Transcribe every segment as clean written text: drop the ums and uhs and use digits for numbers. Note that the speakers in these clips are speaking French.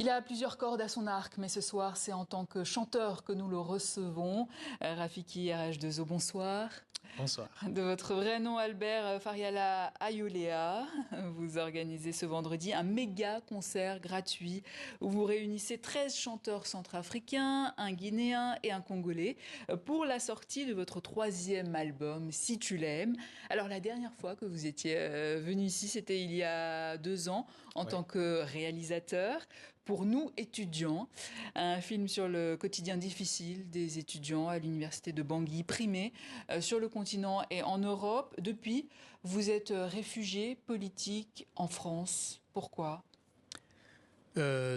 Il a plusieurs cordes à son arc, mais ce soir, c'est en tant que chanteur que nous le recevons. Rafiki RH2O, bonsoir. Bonsoir. De votre vrai nom, Albert Fariala Ayolea, vous organisez ce vendredi un méga concert gratuit où vous réunissez 13 chanteurs centrafricains, un Guinéen et un Congolais pour la sortie de votre 3e album, Si tu l'aimes. Alors la dernière fois que vous étiez venu ici, c'était il y a 2 ans en tant que réalisateur. Pour nous, étudiants, un film sur le quotidien difficile des étudiants à l'université de Bangui, primé sur le continent et en Europe. Depuis, vous êtes réfugié politique en France. Pourquoi ?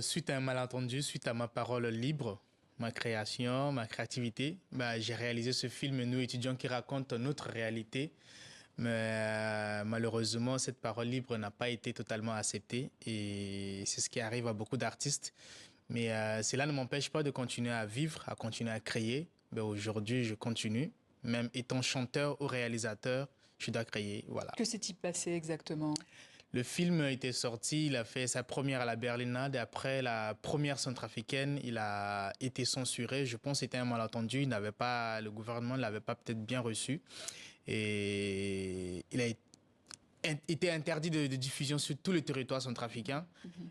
Suite à un malentendu, suite à ma parole libre, ma création, ma créativité, j'ai réalisé ce film, Nous étudiants, qui raconte notre réalité. Mais malheureusement, cette parole libre n'a pas été totalement acceptée et c'est ce qui arrive à beaucoup d'artistes. Mais cela ne m'empêche pas de continuer à vivre, à continuer à créer. Aujourd'hui, je continue. Même étant chanteur ou réalisateur, je dois créer. Voilà. Que s'est-il passé exactement ? Le film était sorti, il a fait sa première à la Berlinade et après la première centrafricaine, il a été censuré. Je pense que c'était un malentendu, le gouvernement ne l'avait pas peut-être bien reçu. Et il a été interdit de diffusion sur tout le territoire centrafricain.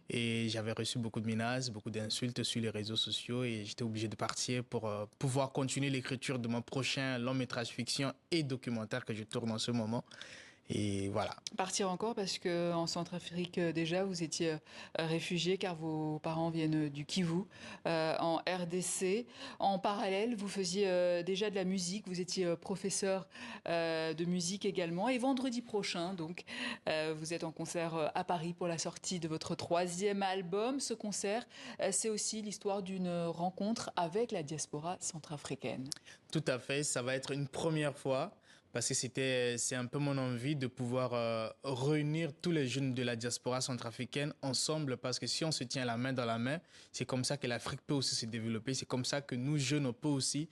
Et j'avais reçu beaucoup de menaces, beaucoup d'insultes sur les réseaux sociaux et j'étais obligé de partir pour pouvoir continuer l'écriture de mon prochain long métrage fiction et documentaire que je tourne en ce moment. Et voilà. Partir encore parce qu'en Centrafrique, déjà, vous étiez réfugié car vos parents viennent du Kivu, en RDC. En parallèle, vous faisiez déjà de la musique, vous étiez professeur de musique également. Et vendredi prochain, donc, vous êtes en concert à Paris pour la sortie de votre 3e album. Ce concert, c'est aussi l'histoire d'une rencontre avec la diaspora centrafricaine. Tout à fait, ça va être une première fois. Parce que c'est un peu mon envie de pouvoir réunir tous les jeunes de la diaspora centrafricaine ensemble, parce que si on se tient la main dans la main, c'est comme ça que l'Afrique peut aussi se développer, c'est comme ça que nous jeunes on peut aussi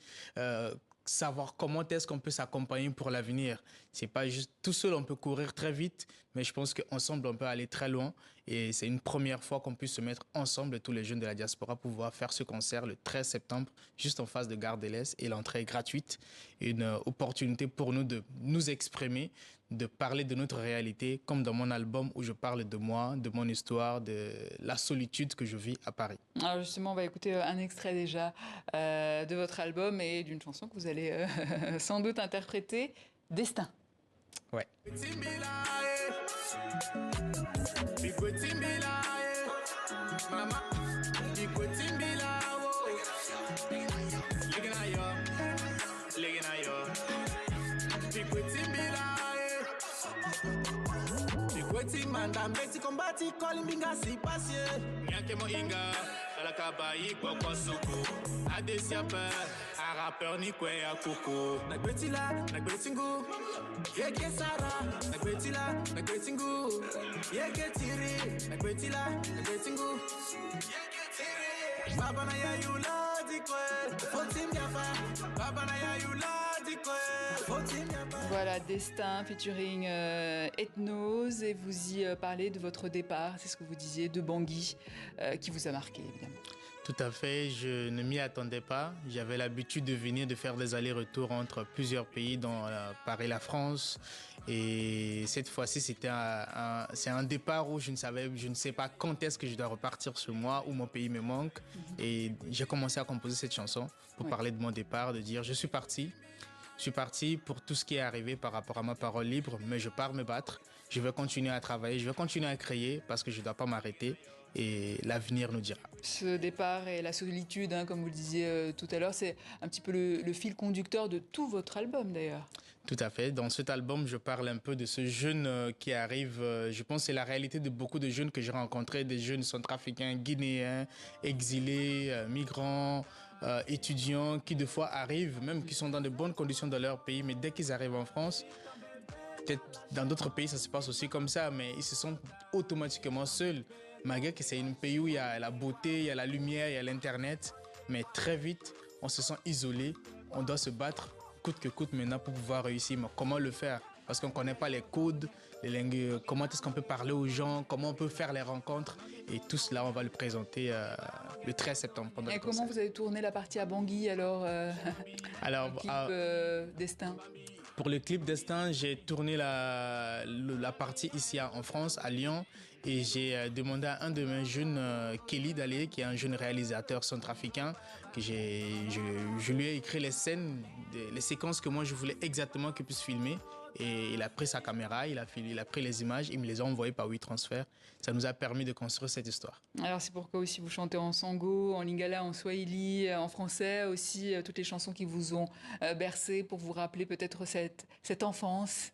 savoir comment est-ce qu'on peut s'accompagner pour l'avenir. C'est pas juste tout seul on peut courir très vite, mais je pense qu'ensemble on peut aller très loin et c'est une première fois qu'on puisse se mettre ensemble tous les jeunes de la diaspora pour pouvoir faire ce concert le 13 septembre juste en face de Gare de l'Est et l'entrée est gratuite. Une opportunité pour nous de nous exprimer, de parler de notre réalité comme dans mon album où je parle de moi, de mon histoire, de la solitude que je vis à Paris. Alors justement, on va écouter un extrait déjà de votre album et d'une chanson que vous allez sans doute interpréter, Destin. Ouais. Manda mbeti kombati koli mbinga si pasye Nyake mo inga Alaka bayi kwa kwa suku Adesi ape A rappeur ni kwe ya kuku Nagbeti la, nagbeti ngu Yeke sara Nagbeti la, nagbeti ngu Yeke tiri Nagbeti la, nagbeti ngu Yeke tiri Baba na ya yula di kwe Fotim yafa Baba na ya yula di kwe Fotim yafa. Voilà, Destin featuring Ethnos et vous y parlez de votre départ, c'est ce que vous disiez, de Bangui, qui vous a marqué évidemment. Tout à fait, je ne m'y attendais pas. J'avais l'habitude de venir, de faire des allers-retours entre plusieurs pays, dont Paris, la France. Et cette fois-ci, c'est un départ où je ne sais pas quand est-ce que je dois repartir chez moi, où mon pays me manque. Et j'ai commencé à composer cette chanson pour parler de mon départ, de dire je suis parti. Je suis parti pour tout ce qui est arrivé par rapport à ma parole libre, mais je pars me battre. Je vais continuer à travailler, je vais continuer à créer parce que je ne dois pas m'arrêter et l'avenir nous dira. Ce départ et la solitude, hein, comme vous le disiez tout à l'heure, c'est un petit peu le fil conducteur de tout votre album d'ailleurs. Tout à fait. Dans cet album, je parle un peu de ce jeune qui arrive. Je pense que c'est la réalité de beaucoup de jeunes que j'ai rencontrés, des jeunes centrafricains, guinéens, exilés, migrants, étudiants qui des fois arrivent, même qui sont dans de bonnes conditions dans leur pays, mais dès qu'ils arrivent en France, peut-être dans d'autres pays ça se passe aussi comme ça, mais ils se sentent automatiquement seuls, malgré que c'est un pays où il y a la beauté, il y a la lumière, il y a l'internet, mais très vite on se sent isolé, on doit se battre coûte que coûte maintenant pour pouvoir réussir. Mais comment le faire ? parce qu'on ne connaît pas les codes, les langues, comment est-ce qu'on peut parler aux gens, comment on peut faire les rencontres. Et tout cela, on va le présenter le 13 septembre. Et comment vous avez tourné la partie à Bangui alors, alors Destin? Pour le clip Destin, j'ai tourné la partie ici en France, à Lyon, et j'ai demandé à un de mes jeunes, Kelly Dalé, qui est un jeune réalisateur centrafricain, que je lui ai écrit les scènes, les séquences que moi je voulais exactement qu'il puisse filmer. Et il a pris sa caméra, il a pris les images, il me les a envoyées par WeTransfer. Ça nous a permis de construire cette histoire. Alors c'est pourquoi aussi vous chantez en sango, en lingala, en swahili, en français aussi, toutes les chansons qui vous ont bercé pour vous rappeler peut-être cette enfance.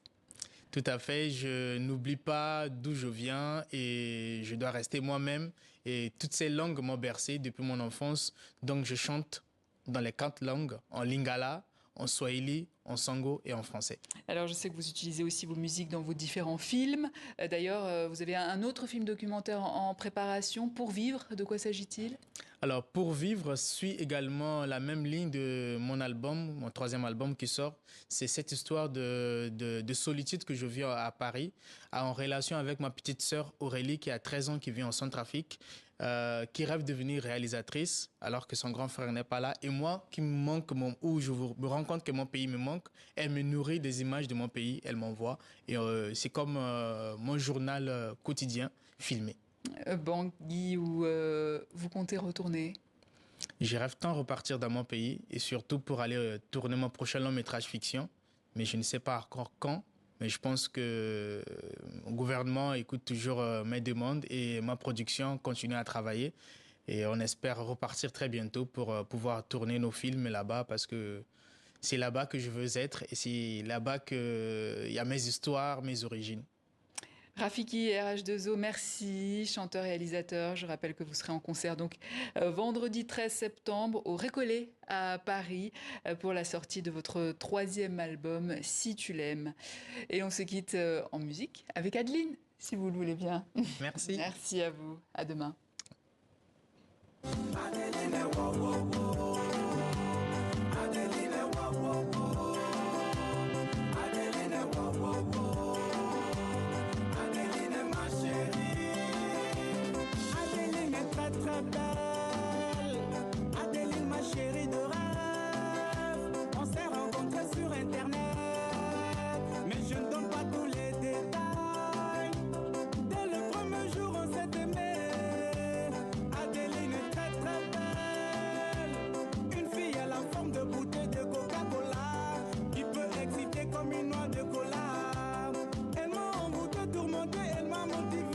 Tout à fait, je n'oublie pas d'où je viens et je dois rester moi-même. Et toutes ces langues m'ont bercé depuis mon enfance. Donc je chante dans les 4 langues, en lingala, en swahili, en sango et en français. Alors je sais que vous utilisez aussi vos musiques dans vos différents films. D'ailleurs, vous avez un autre film documentaire en préparation, Pour vivre. De quoi s'agit-il? Alors Pour vivre suit également la même ligne de mon album, mon 3e album qui sort. C'est cette histoire de solitude que je vis à Paris, en relation avec ma petite sœur Aurélie qui a 13 ans, qui vit en Centrafrique. Qui rêve de devenir réalisatrice alors que son grand frère n'est pas là. Et moi, qui me manque, où je me rends compte que mon pays me manque, elle me nourrit des images de mon pays, elle m'envoie. Et c'est comme mon journal quotidien filmé. Bangui, où vous comptez retourner? Je rêve tant de repartir dans mon pays et surtout pour aller tourner mon prochain long métrage fiction. Mais je ne sais pas encore quand. Mais je pense que le gouvernement écoute toujours mes demandes et ma production continue à travailler. Et on espère repartir très bientôt pour pouvoir tourner nos films là-bas parce que c'est là-bas que je veux être et c'est là-bas qu'il y a mes histoires, mes origines. Rafiki RH2O, merci, chanteur-réalisateur. Je rappelle que vous serez en concert donc vendredi 13 septembre au Récollet à Paris pour la sortie de votre 3e album, Si tu l'aimes. Et on se quitte en musique avec Adeline, si vous le voulez bien. Merci. Merci à vous. À demain. Très belle, Adeline, ma chérie de rêve. On s'est rencontrés sur internet, mais je ne donne pas tous les détails. Dès le premier jour, on s'est aimé. Adeline est très très belle, une fille à la forme de bouteille de Coca-Cola qui peut exciter comme une noix de cola. Elle m'a envoûté, tourmenté, elle m'a motivé.